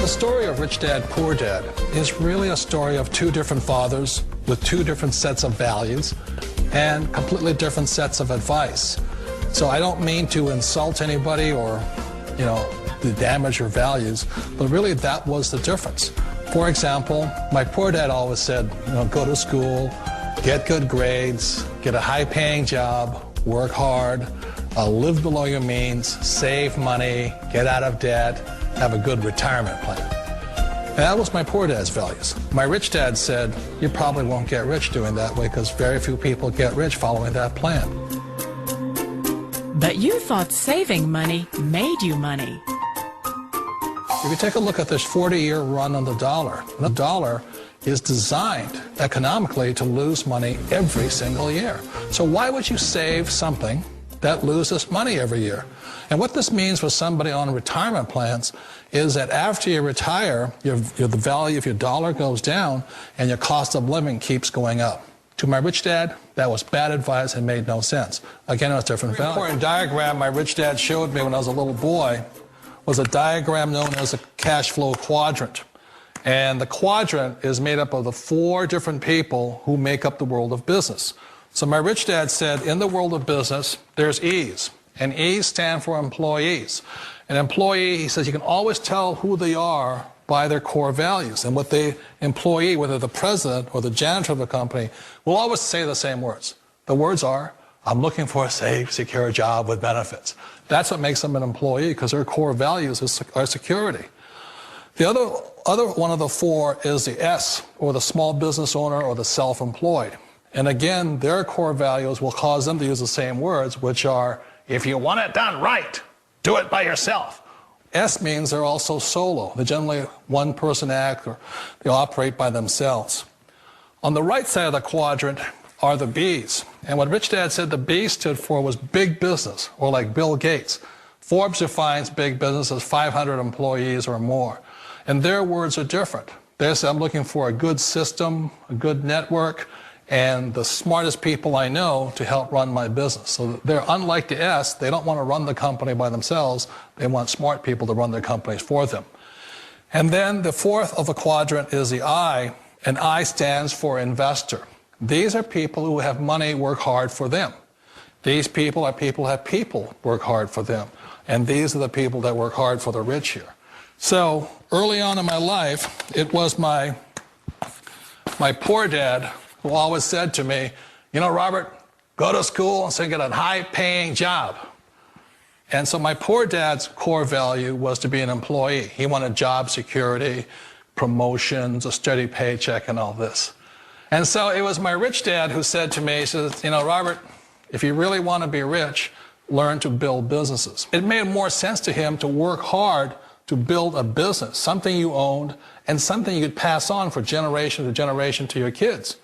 The story of Rich Dad, Poor Dad is really a story of two different fathers with two different sets of values and completely different sets of advice. So I don't mean to insult anybody or, to damage your values, but really that was the difference. For example, my poor dad always said, go to school, get good grades, get a high-paying job, work hard, live below your means, save money, get out of debt, have a good retirement plan. And that was my poor dad's values. My rich dad said, you probably won't get rich doing that way because very few people get rich following that plan. But you thought saving money made you money. If you take a look at this 40-year run on the dollar is designed economically to lose money every single year. So why would you save something that loses money every year? And what this means for somebody on retirement plans is that after you retire, the value of your dollar goes down and your cost of living keeps going up. To my rich dad, that was bad advice and made no sense. Again, it was different value. An important diagram my rich dad showed me when I was a little boy was a diagram known as a cash flow quadrant. And the quadrant is made up of the four different people who make up the world of business. So my rich dad said, in the world of business, there's E's. And E's stand for employees. An employee, he says, you can always tell who they are by their core values. And what the employee, whether the president or the janitor of the company, will always say the same words. The words are, I'm looking for a safe, secure job with benefits. That's what makes them an employee, because their core values are security. The other one of the four is the S, or the small business owner or the self-employed. And again, their core values will cause them to use the same words, which are, if you want it done right, do it by yourself. S means they're also solo. They're generally one-person act, or they operate by themselves. On the right side of the quadrant are the B's. And what Rich Dad said the B stood for was big business, or like Bill Gates. Forbes defines big business as 500 employees or more. And their words are different. They say, I'm looking for a good system, a good network, and the smartest people I know to help run my business. So they're unlike the S. They don't want to run the company by themselves. They want smart people to run their companies for them. And then the fourth of the quadrant is the I, and I stands for investor. These are people who have money work hard for them. These people are people who have people work hard for them. And these are the people that work hard for the rich here. So early on in my life, it was my poor dad who always said to me, Robert, go to school and so get a high-paying job. And so my poor dad's core value was to be an employee. He wanted job security, promotions, a steady paycheck, and all this. And so it was my rich dad who said to me, he says, Robert, if you really want to be rich, learn to build businesses. It made more sense to him to work hard to build a business, something you owned, and something you could pass on for generation to generation to your kids.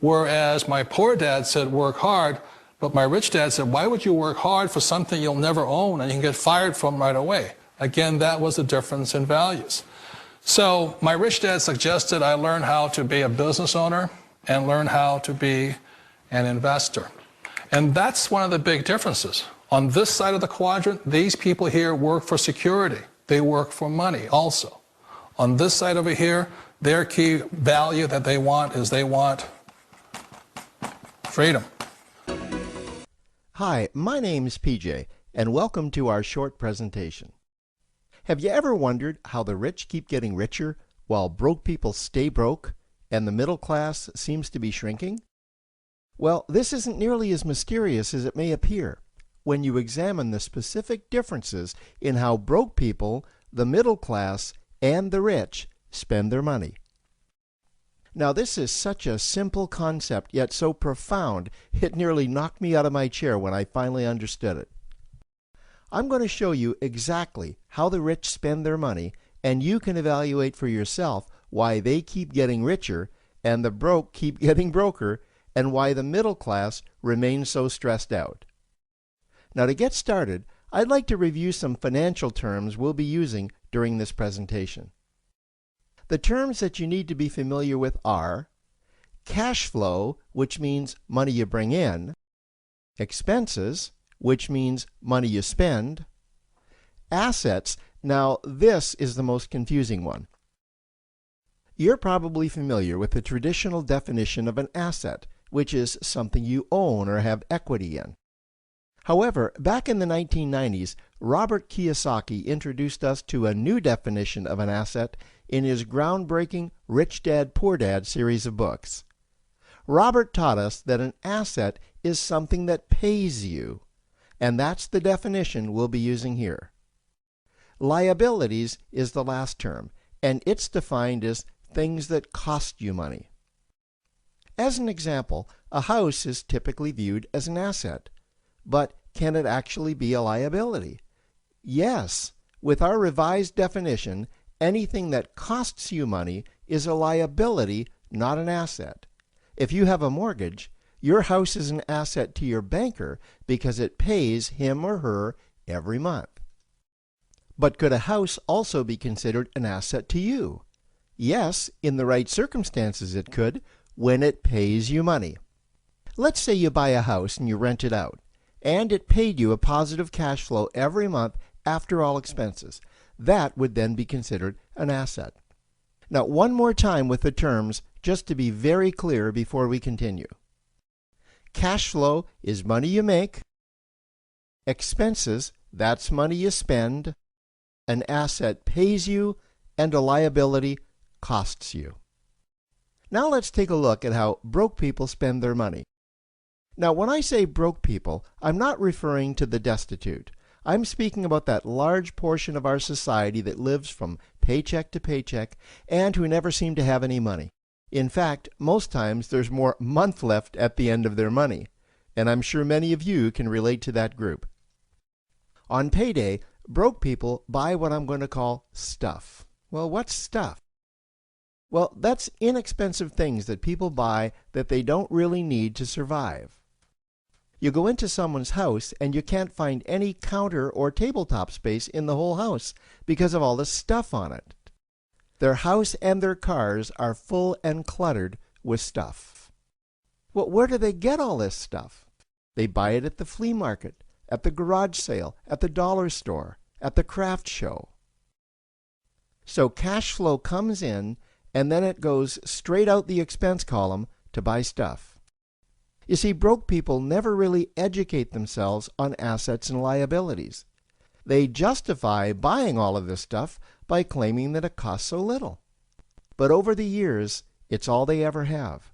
Whereas my poor dad said work hard, but my rich dad said, why would you work hard for something you'll never own and you can get fired from right away? Again, that was the difference in values. So my rich dad suggested I learn how to be a business owner and learn how to be an investor. And that's one of the big differences. On this side of the quadrant, these people here work for security. They work for money also. On this side over here, their key value that they want is they want freedom. Hi, my name's PJ, and welcome to our short presentation. Have you ever wondered how the rich keep getting richer while broke people stay broke and the middle class seems to be shrinking? Well, this isn't nearly as mysterious as it may appear when you examine the specific differences in how broke people, the middle class, and the rich spend their money. Now, this is such a simple concept, yet so profound, it nearly knocked me out of my chair when I finally understood it. I'm going to show you exactly how the rich spend their money, and you can evaluate for yourself why they keep getting richer and the broke keep getting broker, and why the middle class remains so stressed out. Now, to get started, I'd like to review some financial terms we'll be using during this presentation. The terms that you need to be familiar with are cash flow, which means money you bring in, expenses, which means money you spend, assets, Now, this is the most confusing one. You're probably familiar with the traditional definition of an asset, which is something you own or have equity in. However, back in the 1990s, Robert Kiyosaki introduced us to a new definition of an asset in his groundbreaking Rich Dad, Poor Dad series of books. Robert taught us that an asset is something that pays you, and that's the definition we'll be using here. Liabilities is the last term, and it's defined as things that cost you money. As an example, a house is typically viewed as an asset, but can it actually be a liability? Yes, with our revised definition, anything that costs you money is a liability, not an asset. If you have a mortgage, your house is an asset to your banker because it pays him or her every month. But could a house also be considered an asset to you? Yes, in the right circumstances it could, when it pays you money. Let's say you buy a house and you rent it out, and it paid you a positive cash flow every month after all expenses. That would then be considered an asset. Now, one more time with the terms, just to be very clear before we continue. Cash flow is money you make. Expenses, that's money you spend. An asset pays you, and a liability costs you. Now let's take a look at how broke people spend their money. Now, when I say broke people, I'm not referring to the destitute. I'm speaking about that large portion of our society that lives from paycheck to paycheck and who never seem to have any money. In fact, most times there's more month left at the end of their money, and I'm sure many of you can relate to that group. On payday, broke people buy what I'm going to call stuff. Well, what's stuff? Well, that's inexpensive things that people buy that they don't really need to survive. You go into someone's house and you can't find any counter or tabletop space in the whole house because of all the stuff on it. Their house and their cars are full and cluttered with stuff. Well, where do they get all this stuff? They buy it at the flea market, at the garage sale, at the dollar store, at the craft show. So cash flow comes in and then it goes straight out the expense column to buy stuff. You see, broke people never really educate themselves on assets and liabilities. They justify buying all of this stuff by claiming that it costs so little. But over the years, it's all they ever have.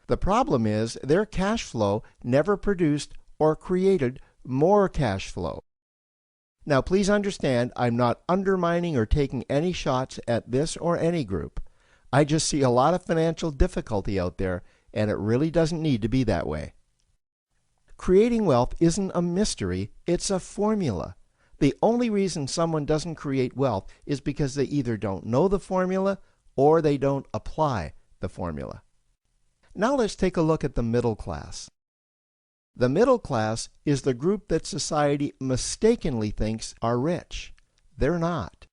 The problem is their cash flow never produced or created more cash flow. Now, please understand, I'm not undermining or taking any shots at this or any group. I just see a lot of financial difficulty out there, and it really doesn't need to be that way. Creating wealth isn't a mystery, it's a formula. The only reason someone doesn't create wealth is because they either don't know the formula or they don't apply the formula. Now let's take a look at the middle class. The middle class is the group that society mistakenly thinks are rich. They're not.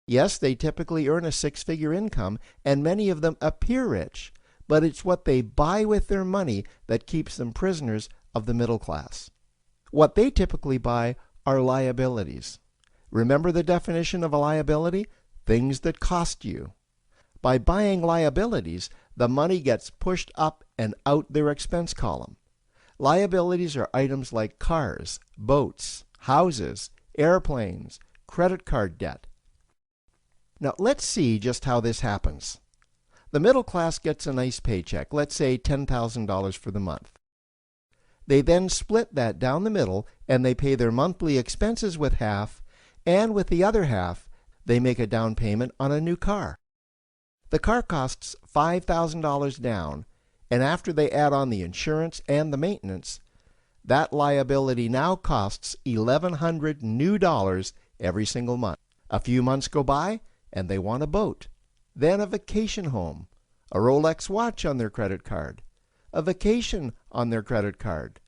Yes, they typically earn a six-figure income, and many of them appear rich, but it's what they buy with their money that keeps them prisoners of the middle class. What they typically buy are liabilities. Remember the definition of a liability? Things that cost you. By buying liabilities, the money gets pushed up and out their expense column. Liabilities are items like cars, boats, houses, airplanes, credit card debt. Now let's see just how this happens. The middle class gets a nice paycheck, let's say $10,000 for the month. They then split that down the middle and they pay their monthly expenses with half, and with the other half, they make a down payment on a new car. The car costs $5,000 down, and after they add on the insurance and the maintenance, that liability now costs $1,100 new dollars every single month. A few months go by and they want a boat, then a vacation home, a Rolex watch on their credit card, a vacation on their credit card.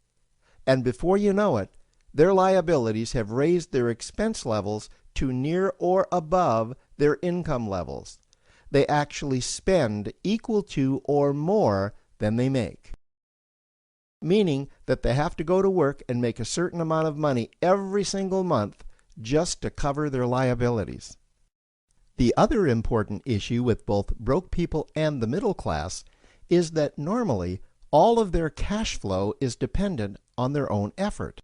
And before you know it, their liabilities have raised their expense levels to near or above their income levels. They actually spend equal to or more than they make. Meaning that they have to go to work and make a certain amount of money every single month just to cover their liabilities. The other important issue with both broke people and the middle class is that normally all of their cash flow is dependent on their own effort,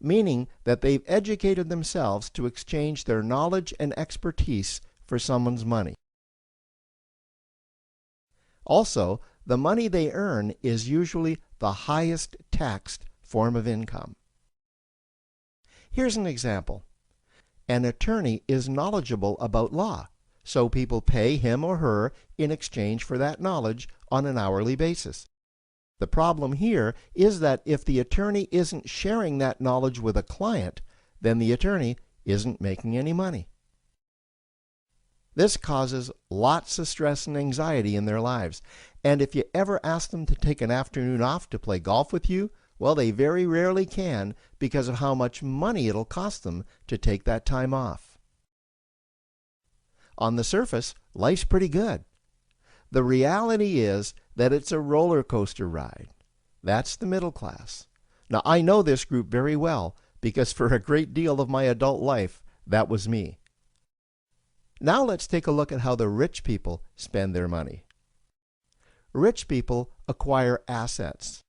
meaning that they've educated themselves to exchange their knowledge and expertise for someone's money. Also, the money they earn is usually the highest taxed form of income. Here's an example. An attorney is knowledgeable about law, so people pay him or her in exchange for that knowledge on an hourly basis. The problem here is that if the attorney isn't sharing that knowledge with a client, then the attorney isn't making any money. This causes lots of stress and anxiety in their lives, and if you ever ask them to take an afternoon off to play golf with you, well, they very rarely can because of how much money it'll cost them to take that time off. On the surface, life's pretty good. The reality is that it's a roller coaster ride. That's the middle class. Now, I know this group very well because for a great deal of my adult life, that was me. Now let's take a look at how the rich people spend their money. Rich people acquire assets.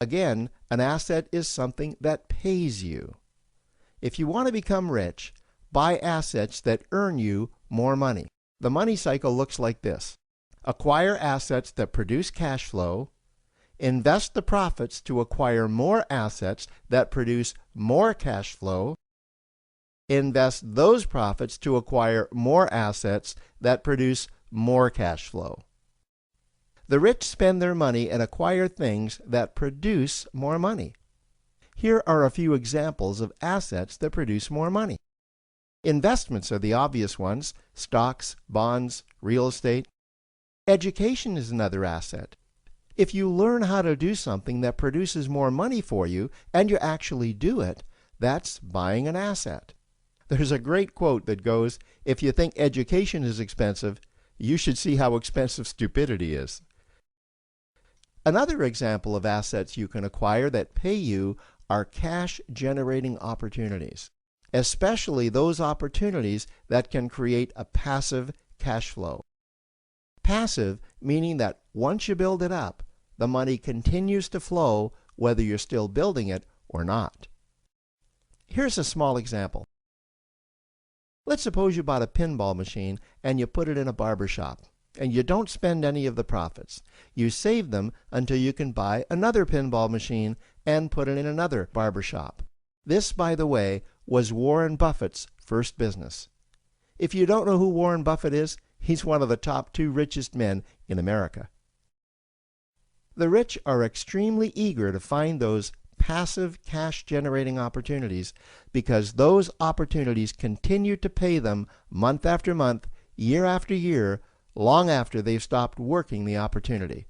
Again, an asset is something that pays you. If you want to become rich, buy assets that earn you more money. The money cycle looks like this. Acquire assets that produce cash flow, invest the profits to acquire more assets that produce more cash flow, invest those profits to acquire more assets that produce more cash flow. The rich spend their money and acquire things that produce more money. Here are a few examples of assets that produce more money. Investments are the obvious ones: stocks, bonds, real estate. Education is another asset. If you learn how to do something that produces more money for you and you actually do it, that's buying an asset. There's a great quote that goes, "If you think education is expensive, you should see how expensive stupidity is." Another example of assets you can acquire that pay you are cash-generating opportunities, especially those opportunities that can create a passive cash flow. Passive meaning that once you build it up, the money continues to flow whether you're still building it or not. Here's a small example. Let's suppose you bought a pinball machine and you put it in a barber shop, and you don't spend any of the profits. You save them until you can buy another pinball machine and put it in another barber shop. This, by the way, was Warren Buffett's first business. If you don't know who Warren Buffett is, he's one of the top 2 richest men in America. The rich are extremely eager to find those passive cash-generating opportunities because those opportunities continue to pay them month after month, year after year, long after they've stopped working the opportunity.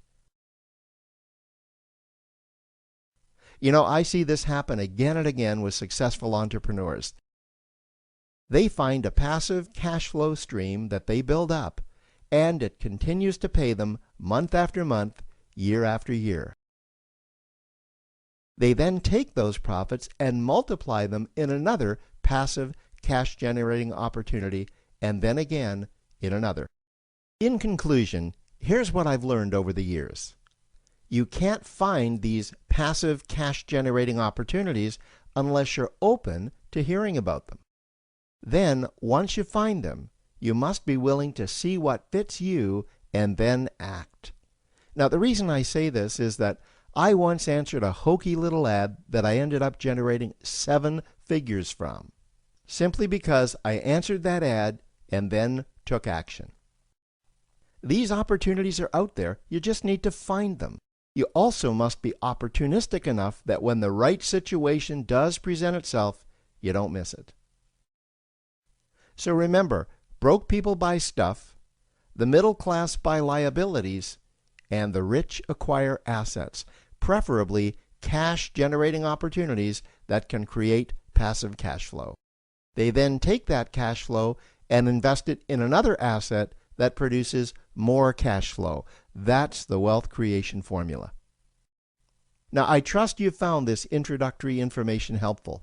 You know, I see this happen again and again with successful entrepreneurs. They find a passive cash flow stream that they build up, and it continues to pay them month after month, year after year. They then take those profits and multiply them in another passive cash-generating opportunity, and then again in another. In conclusion, here's what I've learned over the years. You can't find these passive cash-generating opportunities unless you're open to hearing about them. Then, once you find them, you must be willing to see what fits you and then act. Now, the reason I say this is that I once answered a hokey little ad that I ended up generating 7 figures from, simply because I answered that ad and then took action. These opportunities are out there, you just need to find them. You also must be opportunistic enough that when the right situation does present itself, you don't miss it. So remember, broke people buy stuff, the middle class buy liabilities, and the rich acquire assets, preferably cash-generating opportunities that can create passive cash flow. They then take that cash flow and invest it in another asset that produces more cash flow. That's the wealth creation formula. Now, I trust you found this introductory information helpful.